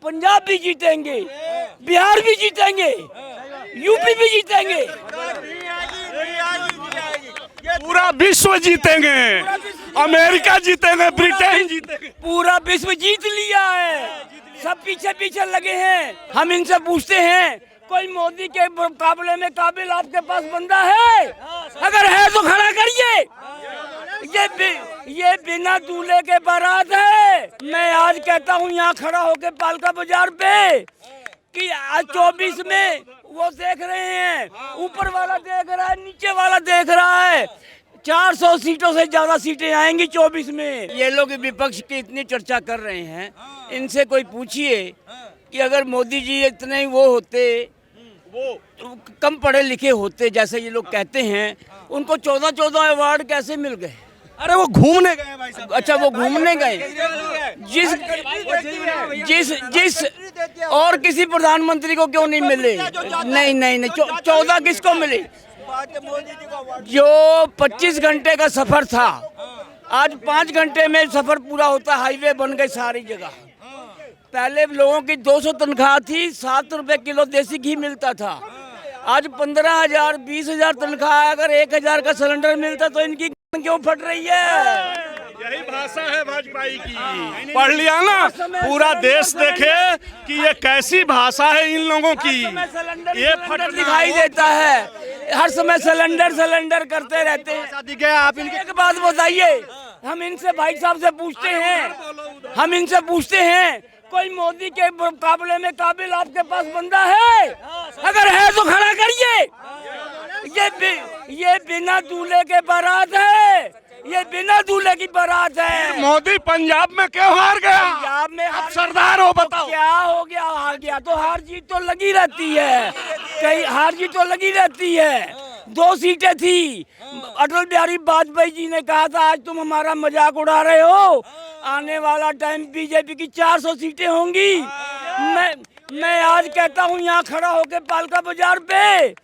पंजाब भी जीतेंगे, बिहार भी जीतेंगे, यूपी भी जीतेंगे, पूरा विश्व जीतेंगे, अमेरिका जीतेंगे, ब्रिटेन जीतेंगे। पूरा विश्व जीत लिया है। सब पीछे पीछे लगे हैं। हम इनसे पूछते हैं कोई मोदी के मुकाबले में काबिल आपके पास बंदा है? अगर है तो खड़ा करिए। ये बिना दूल्हे के बारात है। मैं आज कहता हूँ यहाँ खड़ा होके पालका बाजार पे कि आज 24 में वो देख रहे हैं, ऊपर वाला देख रहा है, नीचे वाला देख रहा है। 400 सीटों से ज्यादा सीटें आएंगी 24 में। ये लोग विपक्ष की इतनी चर्चा कर रहे हैं, इनसे कोई पूछिए कि अगर मोदी जी इतने वो होते, वो कम पढ़े लिखे होते जैसे ये लोग कहते हैं, उनको 14 अवार्ड कैसे मिल गए? अरे वो घूमने गए भाई साहब। अच्छा, वो घूमने गए। जिस जिस जिस और किसी प्रधानमंत्री को क्यों नहीं मिले? नहीं, 14 किसको मिले? जो 25 घंटे का सफर था, आज 5 घंटे में सफर पूरा होता। हाईवे बन गए सारी जगह। पहले लोगों की 200 तनख्वाह थी, 7 रुपए किलो देसी घी मिलता था। आज 15,000 20,000 तनख्वाह। अगर 1,000 का सिलेंडर मिलता तो इनकी क्यों फट रही है? यही भाषा है भाजपा की। पढ़ लिया ना, पूरा देश देखे कि ये कैसी भाषा है इन लोगों की। ये फट दिखाई देता है। हर समय सिलेंडर करते रहते हैं। शादी क्या आप इनके एक बात बताइए, हम इनसे भाई साहब से पूछते हैं, कोई मोदी के मुकाबले में काबिल आपके पास बंदा है? अगर है तो खड़ा करिए। ये बिना दूल्हे के बारात है। ये बिना दूल्हे की बारात है। मोदी पंजाब में क्यों हार गया? पंजाब में आप सरदार हो, बताओ क्या हो गया? हार गया तो हार जीत तो लगी रहती है। कहीं हार जीत तो लगी रहती है। 2 सीटें थी। अटल बिहारी वाजपेयी जी ने कहा था आज तुम हमारा मजाक उड़ा रहे हो, आने वाला टाइम बीजेपी की 400 सीटें होंगी। मैं आज कहता हूँ यहाँ खड़ा होके पालका बाजार पे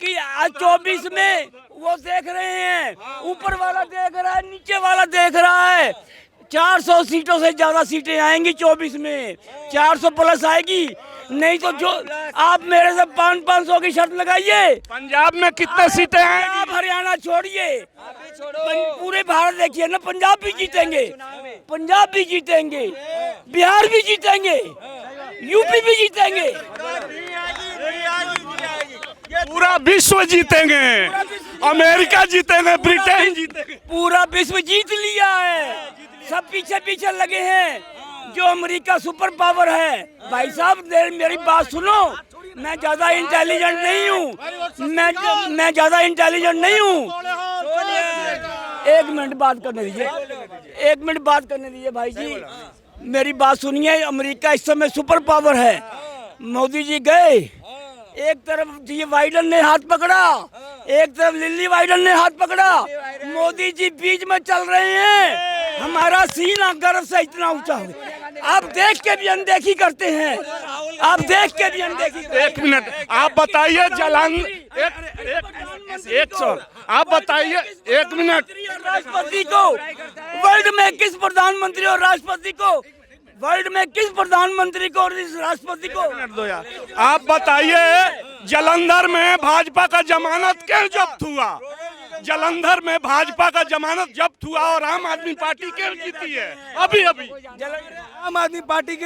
कि आज 24 में वो देख रहे हैं, ऊपर वाला देख रहा है, नीचे वाला देख रहा है। 400 सीटों से ज्यादा सीटें आएंगी 24 में। 400 प्लस आएगी। नहीं तो जो आप मेरे से 500 की शर्त लगाइए। पंजाब में कितने सीटें हैं? आप हरियाणा छोड़िए, पूरे भारत देखिए ना। पंजाब भी जीतेंगे, बिहार भी जीतेंगे, यूपी भी जीतेंगे, पूरा विश्व जीतेंगे, अमेरिका जीतेंगे, ब्रिटेन जीतेंगे। पूरा विश्व जीत लिया है। सब पीछे पीछे लगे हैं। जो अमेरिका सुपर पावर है। भाई साहब मेरी बात सुनो, मैं ज्यादा इंटेलिजेंट नहीं हूँ। मैं ज्यादा इंटेलिजेंट नहीं हूँ। 1 मिनट बात करने दीजिए भाई जी, मेरी बात सुनिए। अमेरिका इस समय सुपर पावर है। मोदी जी गए, एक तरफ जी बाइडन ने हाथ पकड़ा, एक तरफ लिली बाइडन ने हाथ पकड़ा। मोदी जी बीच में चल रहे हैं। हमारा सीना गर्व से इतना ऊंचा हो गया। आप देख के भी अनदेखी करते हैं। एक मिनट, आप बताइए आप बताइए 1 मिनट। राष्ट्रपति को वर्ल्ड में किस प्रधानमंत्री और राष्ट्रपति को और इस राष्ट्रपति को दो यार, आप बताइए जलंधर में भाजपा का जमानत क्यों जब्त हुआ? जलंधर में भाजपा का जमानत जब्त हुआ और आम आदमी पार्टी क्यों जीती है? अभी आम आदमी पार्टी की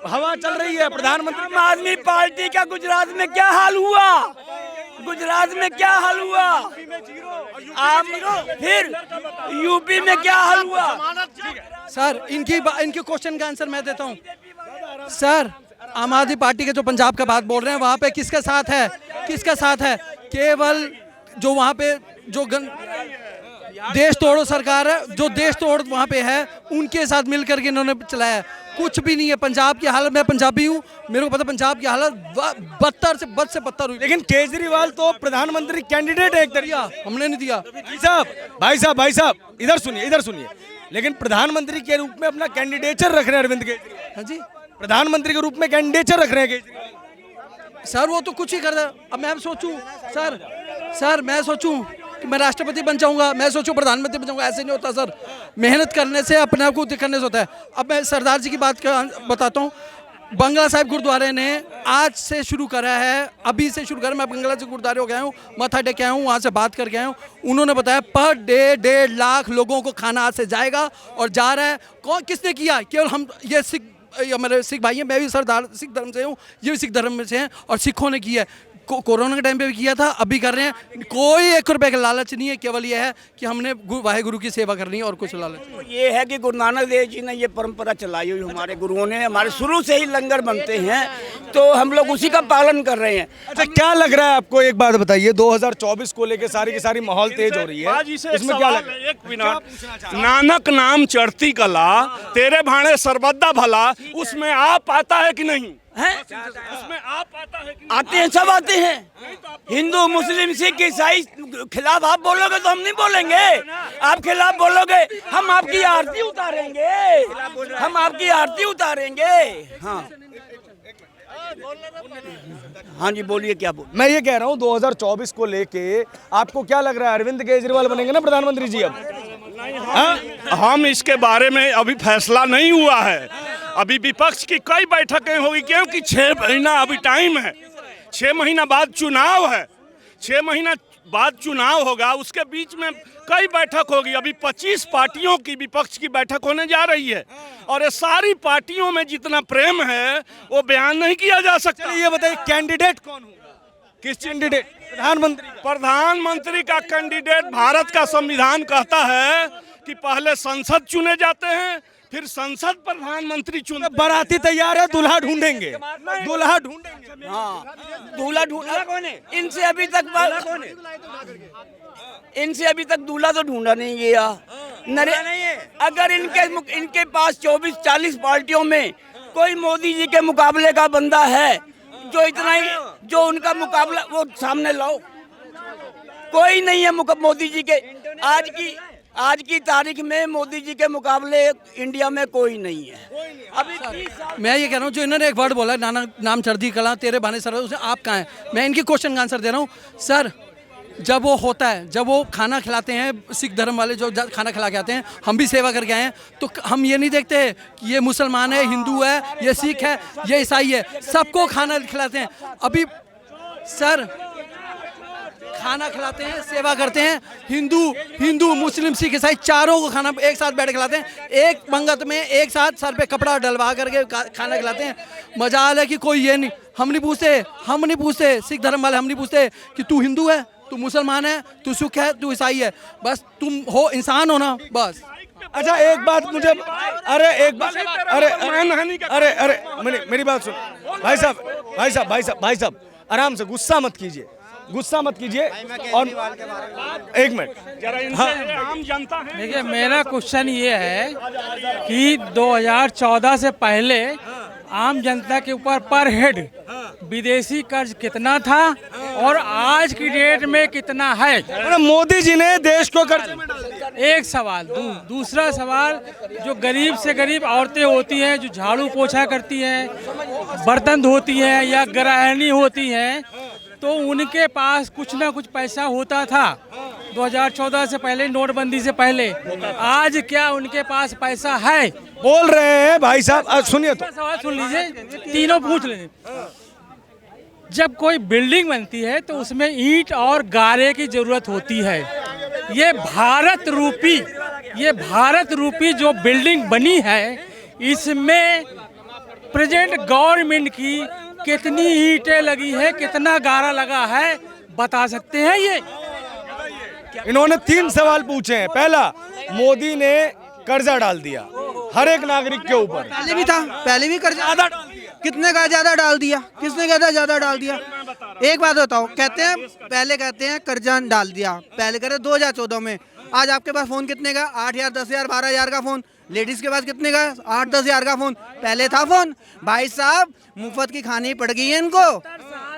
हवा चल रही है। प्रधानमंत्री आम आदमी पार्टी का गुजरात में क्या हाल हुआ? फिर यूपी में क्या हाल हुआ? सर इनके क्वेश्चन का आंसर मैं देता हूँ। सर आम आदमी पार्टी के जो पंजाब का बात बोल रहे हैं, वहाँ पे किसके साथ है? केवल जो वहाँ पे जो देश तोड़ो सरकार है, जो देश तोड़ वहाँ पे है, उनके साथ मिलकर के इन्होंने चलाया। कुछ भी नहीं है। पंजाब की हालत, मैं पंजाबी हूँ, मेरे को पता पंजाब की हालत बद से बदतर हुई। लेकिन केजरीवाल तो प्रधानमंत्री कैंडिडेट है एक तरीका। हमने नहीं दिया। भाई साहब इधर सुनिए। लेकिन प्रधानमंत्री के रूप में अपना कैंडिडेचर रख रहे हैं अरविंद केजरीवाल। हाँ जी, प्रधानमंत्री के रूप में कैंडिडेचर रख रहे हैं केजरीवाल। सर वो तो कुछ ही कर रहा। अब मैं सोचूं सर मैं सोचूं कि मैं राष्ट्रपति बन जाऊंगा, मैं सोचूं प्रधानमंत्री बन जाऊंगा, ऐसे नहीं होता सर। मेहनत करने से, अपने आप को करने से होता है। अब मैं सरदार जी की बात बताता हूँ। बंगला साहिब गुरुद्वारे ने आज से शुरू करा है, अभी से शुरू करा। मैं बंगला से गुरुद्वारे हो गया हूँ, मत्था टेक आया हूँ, वहाँ से बात करके आया हूँ। उन्होंने बताया पर डे 1.5 लाख लोगों को खाना आज से जाएगा और जा रहा है। कौन किसने किया? केवल हम, ये सिख, ये मेरे सिख भाई हैं, मैं भी सरदार सिख धर्म से हूँ, ये भी सिख धर्म में से हैं, और सिखों ने किया है। कोरोना के टाइम पे भी किया था, अभी कर रहे हैं। कोई 1 रुपए का लालच नहीं है, केवल ये है कि हमने वाहे गुरु की सेवा करनी है और कुछ लालच नहीं। ये है कि गुरु नानक देव जी ने ये परंपरा चलाई हुई, हमारे गुरुओं ने, हमारे शुरू से ही लंगर बनते हैं, तो हम लोग उसी का पालन कर रहे हैं। अच्छा, क्या लग रहा है आपको? एक बात बताइए, 2024 को लेके सारी की सारी माहौल तेज हो रही है, इसमें क्या लग रहा है? 1 मिनट। नानक नाम चढ़ती कला, तेरे भाणे सर्वदा भला, उसमें आप आता है कि नहीं? उसमें आप आता है कि आते हैं, सब आते हैं। हिंदू, मुस्लिम, सिख, ईसाई खिलाफ आप बोलोगे तो हम नहीं बोलेंगे। आप खिलाफ बोलोगे हम आपकी आरती उतारेंगे, हम आपकी आरती उतारेंगे। हाँ हाँ जी, बोलिए, क्या बोल? मैं ये कह रहा हूँ 2024 को लेके आपको क्या लग रहा है? अरविंद केजरीवाल बनेंगे ना प्रधानमंत्री जी अब? हम इसके बारे में अभी फैसला नहीं हुआ है। अभी विपक्ष की कई बैठकें होगी, क्योंकि 6 महीना अभी टाइम है। 6 महीना बाद चुनाव है, 6 महीना बाद चुनाव होगा, उसके बीच में कई बैठक होगी। अभी 25 पार्टियों की विपक्ष की बैठक होने जा रही है, और ये सारी पार्टियों में जितना प्रेम है वो बयान नहीं किया जा सकता। ये बताइए, कैंडिडेट कौन होगा? किस कैंडिडेट? प्रधानमंत्री का कैंडिडेट भारत का संविधान कहता है कि पहले संसद चुने जाते हैं, फिर संसद प्रधानमंत्री चुने। बाराती तैयार है, दूल्हा ढूंढेंगे, दूल्हा ढूंढेंगे। हाँ, दूल्हा इनसे अभी तक दूल्हा तो ढूंढा नहीं गया। अगर इनके पास 24-40 पार्टियों में कोई मोदी जी के मुकाबले का बंदा है जो इतना ही, जो उनका मुकाबला, वो सामने लाओ। कोई नहीं है मोदी जी के। आज की तारीख में मोदी जी के मुकाबले इंडिया में कोई नहीं है। अभी 30 साल मैं ये कह रहा हूँ, जो इन्होंने एक वर्ड बोला, नाम चढ़ती कला, तेरे भाने सर, उसे आप कहाँ हैं? मैं इनकी क्वेश्चन का आंसर दे रहा हूँ। सर, जब वो होता है, जब वो खाना खिलाते हैं, सिख धर्म वाले जो खाना खिला के आते हैं, हम भी सेवा करके आए हैं, तो हम ये नहीं देखते कि ये मुसलमान है, हिंदू है, ये सिख है, ये ईसाई है, सबको खाना खिलाते हैं। अभी सर खाना खिलाते हैं, सेवा करते हैं, हिंदू मुस्लिम सिख ईसाई चारों को खाना एक साथ बैठ खिलाते हैं, एक पंगत में एक साथ सर पे कपड़ा डलवा करके खाना खिलाते हैं। मजाल है कि कोई ये नहीं, हम नहीं पूछते सिख धर्म वाले, हम नहीं पूछते कि तू हिंदू है, तू मुसलमान है, तू सिख है, तू ईसाई है, बस तुम हो, इंसान हो ना, बस। अच्छा, एक बात मुझे, मेरी बात सुन भाई साहब, आराम से, गुस्सा मत कीजिए। और एक मिनट, आम जनता है। देखिए, मेरा क्वेश्चन ये है कि 2014 से पहले आम जनता के ऊपर पर हेड विदेशी कर्ज कितना था और आज की डेट में कितना है? मोदी जी ने देश को कर्ज में डाल दिया। एक सवाल। दूसरा सवाल, जो गरीब से गरीब औरतें होती हैं, जो झाड़ू पोछा करती हैं, बर्तन धोती हैं या गृहिणी होती हैं, तो उनके पास कुछ ना कुछ पैसा होता था 2014 से पहले, नोटबंदी से पहले। आज क्या उनके पास पैसा है? बोल रहे हैं भाई साहब, सुनिए तो। सवाल सुन लीजिए, तीनों पूछ लीजिए। जब कोई बिल्डिंग बनती है तो उसमें ईंट और गारे की जरूरत होती है। ये भारत रूपी जो बिल्डिंग बनी है, इसमें प्रेजेंट गवर्नमेंट की कितनी ईंटें लगी है, कितना गारा लगा है, बता सकते हैं? ये इन्होंने 3 सवाल पूछे हैं। पहला, मोदी ने कर्जा डाल दिया हर एक नागरिक के ऊपर। पहले भी कर्जा ज्यादा, कितने का ज्यादा डाल दिया? किसने कहता ज्यादा डाल दिया? एक बात बताओ, पहले कहते हैं कर्जा डाल दिया, पहले करे 2014 में। आज आपके पास फोन कितने का? 8,000, 10,000, 12,000 का फोन। लेडीज के पास कितने का? 8-10 हज़ार का फोन। पहले था फोन भाई साहब, मुफ्त की खानी पड़ गई है इनको,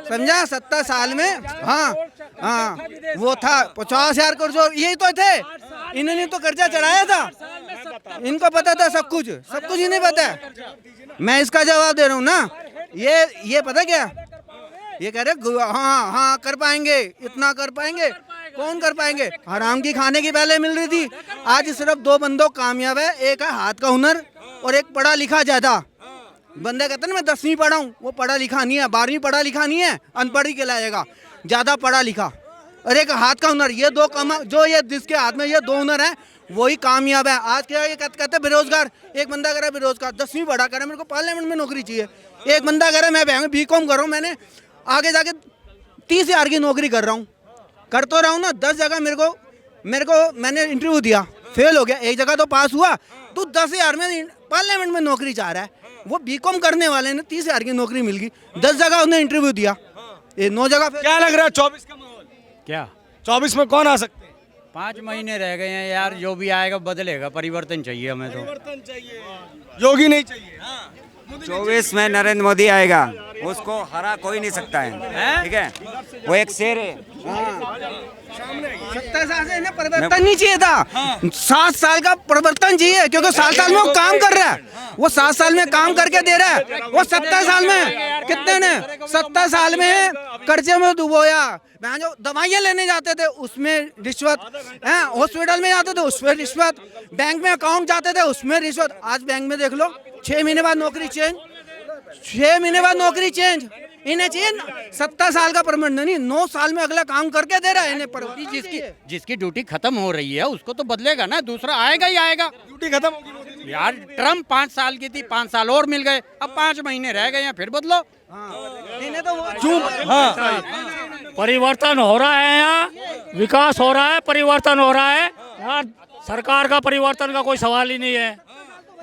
समझा? 70 साल में। हाँ, वो था 50,000 कर्ज, यही तो थे। इन्होंने तो कर्जा चढ़ाया था, इनको पता था सब कुछ इन्हें पता है। मैं इसका जवाब दे रहा हूँ ना। ये पता क्या, ये कह रहे हाँ कर पाएंगे, इतना कर पाएंगे। कौन कर पाएंगे? हराम की खाने की पहले मिल रही थी, आज सिर्फ 2 बंदों कामयाब है। एक है हाथ का हुनर और एक पढ़ा लिखा ज्यादा। बंदे कहते हैं ना मैं 10वीं पढ़ा हूँ, वो पढ़ा लिखा नहीं है, 12वीं पढ़ा लिखा नहीं है, अनपढ़ ही कहलाएगा, ज़्यादा पढ़ा लिखा। और एक हाथ का हुनर, ये दो जो ये जिसके हाथ में ये 2 हुनर है वही कामयाब है। आज क्या ये कहते हैं बेरोजगार, एक बंदा कह रहा है बेरोजगार, 10वीं पढ़ा कर रहा है मेरे को पार्लियामेंट में नौकरी चाहिए, एक बंदा कह रहा है मैं बीकॉम कर रहा हूँ, मैंने आगे जाके 30,000 की नौकरी कर रहा हूँ, कर तो रहा हूँ ना, 10 जगह मेरे को मैंने इंटरव्यू दिया, फेल हो गया, एक जगह तो पास हुआ, तू 10,000 में पार्लियामेंट में नौकरी चाह रहा है। वो बीकॉम करने वाले ने 30,000 की नौकरी मिल गई, 10 जगह उसने इंटरव्यू दिया, ये 9 जगह। क्या लग रहा है 24 का माहौल? क्या 24 में कौन आ सकते हैं? 5 महीने रह गए हैं यार, जो भी आएगा बदलेगा, परिवर्तन चाहिए हमें तो। परिवर्तन चाहिए, योगी नहीं चाहिए। 24 में नरेंद्र मोदी आएगा, उसको हरा कोई नहीं सकता है, ठीक है, वो एक शेर है। 70 साल से इन्हें परिवर्तन नहीं चाहिए था, 7 साल का परिवर्तन चाहिए, क्योंकि 7 साल में वो काम कर रहा है, वो 7 साल में काम करके दे रहा है। वो 70 साल में कितने ने 70 साल में कर्जे में डुबोया, जो दवाइयाँ लेने जाते थे उसमें रिश्वत, हॉस्पिटल में जाते थे उसमें रिश्वत, बैंक में अकाउंट जाते थे उसमें रिश्वत। आज बैंक में देख लो 6 महीने बाद नौकरी चेंज, 6 महीने बाद नौकरी चेंज। इन्हें चाहिए 70 साल का परमानेंट नहीं, 9 साल में अगला काम करके दे रहा है इन्हें। जिसकी ड्यूटी खत्म हो रही है उसको तो बदलेगा ना, दूसरा आएगा ही आएगा। ड्यूटी खत्म होगी यार ट्रम्प 5 साल की थी, 5 साल और मिल गए, अब 5 महीने रह गए हैं, फिर बदलो। इन्हें तो परिवर्तन हो रहा है, यहाँ विकास हो रहा है, परिवर्तन हो रहा है। यहाँ सरकार का परिवर्तन का कोई सवाल ही नहीं है,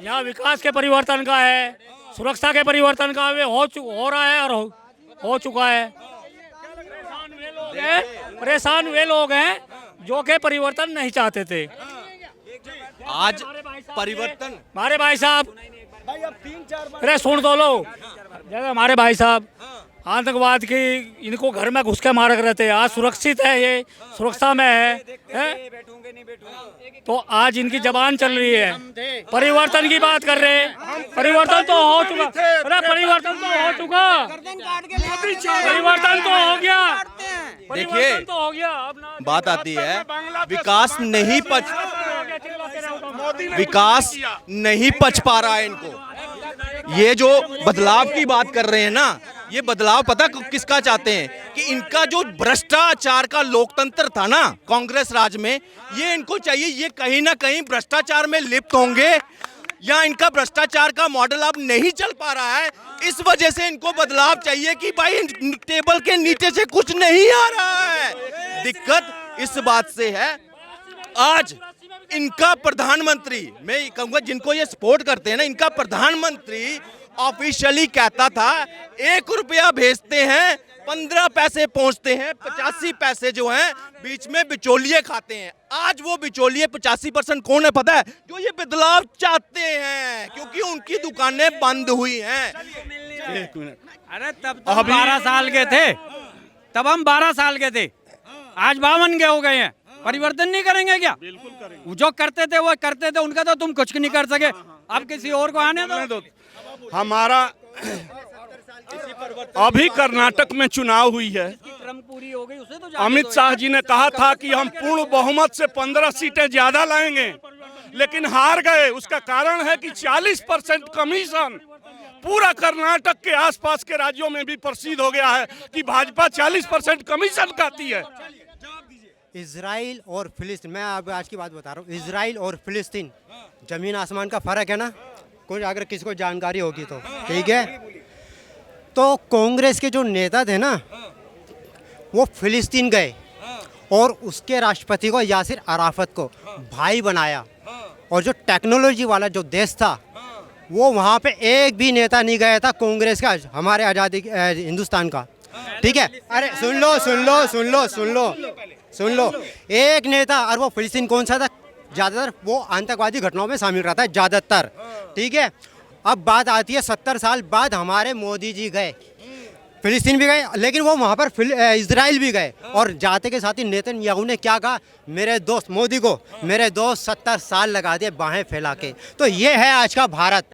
यहाँ विकास के परिवर्तन का है, सुरक्षा के परिवर्तन का हो रहा है और हो चुका है। परेशान वे लोग हैं जो कि परिवर्तन नहीं चाहते थे। आज परिवर्तन, हमारे भाई साहब, अरे सुन तो लो, जैसे हमारे भाई साहब आतंकवाद की इनको घर में घुस के मारक रहते, आज सुरक्षित है, ये सुरक्षा में है? तो आज इनकी जबान चल रही है, परिवर्तन की बात कर रहे हैं। परिवर्तन तो हो चुका, अरे परिवर्तन तो हो चुका, परिवर्तन तो हो गया, देखिए तो हो गया। अब बात आती है विकास नहीं पच पा रहा है इनको। ये जो बदलाव की बात कर रहे हैं ना, ये बदलाव पता किसका चाहते हैं कि इनका जो भ्रष्टाचार का लोकतंत्र था ना कांग्रेस राज में, ये इनको चाहिए, ये कहीं ना कहीं भ्रष्टाचार में लिप्त होंगे या इनका भ्रष्टाचार का मॉडल अब नहीं चल पा रहा है, इस वजह से इनको बदलाव चाहिए कि भाई टेबल के नीचे से कुछ नहीं आ रहा है। दिक्कत इस बात से है, आज इनका प्रधानमंत्री, मैं कहूँगा जिनको ये सपोर्ट करते हैं ना, इनका प्रधानमंत्री ऑफिशियली कहता था 1 रुपया भेजते हैं 15 पैसे पहुंचते हैं, 85 पैसे जो हैं बीच में बिचौलिए खाते हैं। आज वो बिचौलिए 85% कौन है पता है? जो ये बदलाव चाहते हैं, क्योंकि उनकी दुकानें बंद हुई हैं। अरे तब तो 12 साल के थे, तब हम 12 साल के थे, आज 52 के हो गए हैं। परिवर्तन नहीं करेंगे क्या? बिल्कुल करेंगे। जो करते थे वो करते थे, उनका तो तुम कुछ नहीं कर सके, अब किसी और को आने दो। हमारा अभी कर्नाटक में चुनाव हुई है, पूरी हो गई, उसे तो अमित शाह जी ने कहा था कि हम पूर्ण बहुमत से 15 सीटें ज्यादा लाएंगे, लेकिन हार गए। उसका कारण है कि 40% कमीशन पूरा कर्नाटक के आसपास के राज्यों में भी प्रसिद्ध हो गया है कि भाजपा 40% कमीशन खाती है। इजराइल और फिलिस्तीन, मैं अब आज की बात बता रहा हूँ, इजराइल और फिलिस्तीन जमीन आसमान का फर्क है ना, कोई अगर किसी को जानकारी होगी तो ठीक है। तो कांग्रेस के जो नेता थे ना, वो फिलिस्तीन गए और उसके राष्ट्रपति को यासिर अराफत को भाई बनाया, और जो टेक्नोलॉजी वाला जो देश था वो वहाँ पे एक भी नेता नहीं गया था कांग्रेस का, हमारे आज़ादी हिंदुस्तान का, ठीक है। अरे सुन लो, एक नेता, और वो फिलिस्तीन कौन सा था? ज़्यादातर वो आतंकवादी घटनाओं में शामिल रहता है ज़्यादातर, ठीक है। अब बात आती है 70 साल बाद हमारे मोदी जी गए, फिलिस्तीन भी गए, लेकिन वो वहाँ पर इजराइल भी गए, और जाते के साथ ही नेतन्याहू ने क्या कहा? मेरे दोस्त मोदी को, मेरे दोस्त 70 साल लगा दिए बाहें फैला के। तो ये है आज का भारत।